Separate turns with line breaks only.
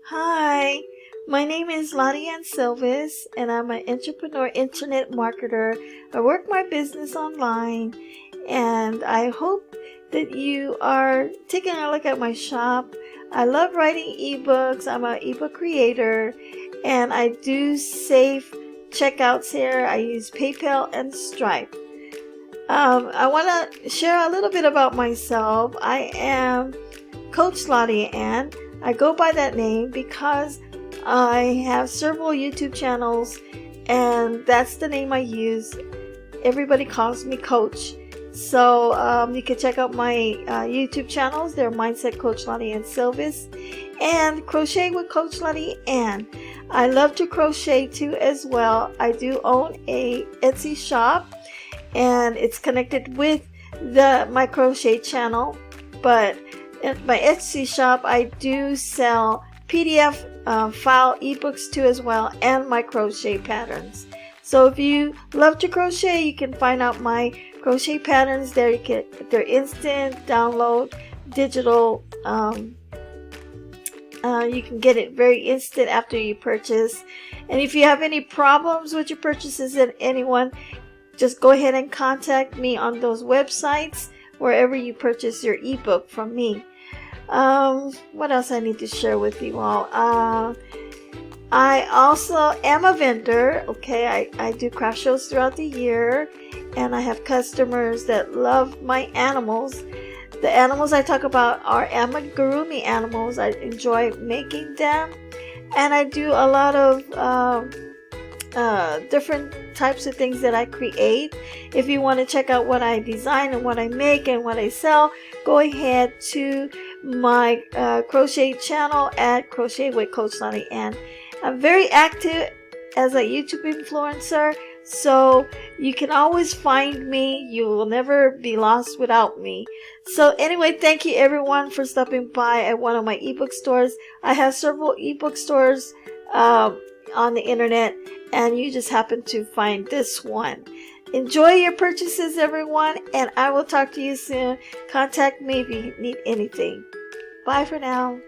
Hi, my name is Lottie Ann Silvis, and I'm an entrepreneur internet marketer. I work my business online, and I hope that you are taking a look at my shop. I love writing ebooks. I'm an ebook creator, and I do safe checkouts here. I use PayPal and Stripe. I want to share a little bit about myself. I am Coach Lottie Ann. I go by that name because I have several YouTube channels, and that's the name I use. Everybody calls me Coach. So you can check out my YouTube channels. They're Mindset Coach Lottie Ann Silvis and Crochet with Coach Lottie Ann. I love to crochet too as well. I do own a Etsy shop, and it's connected with my crochet channel. But at my Etsy shop, I do sell PDF file ebooks too as well, and my crochet patterns. So if you love to crochet, you can find out my crochet patterns there. They're instant download, digital. You can get it very instant after you purchase. And if you have any problems with your purchases and anyone, just go ahead and contact me on those websites wherever you purchase your ebook from me. What else I need to share with you all? I also am a vendor. Okay, I do craft shows throughout the year, and I have customers that love my animals. The animals I talk about are amigurumi animals. I enjoy making them, and I do a lot of different types of things that I create. If you want to check out what I design and what I make and what I sell, go ahead to my crochet channel at Crochet with Coach Lottie Ann. I'm very active as a YouTube influencer, so you can always find me. You will never be lost without me. So anyway, thank you everyone for stopping by at one of my ebook stores. I have several ebook stores on the internet, and you just happen to find this one. Enjoy your purchases, everyone, and I will talk to you soon. Contact me if you need anything. Bye for now.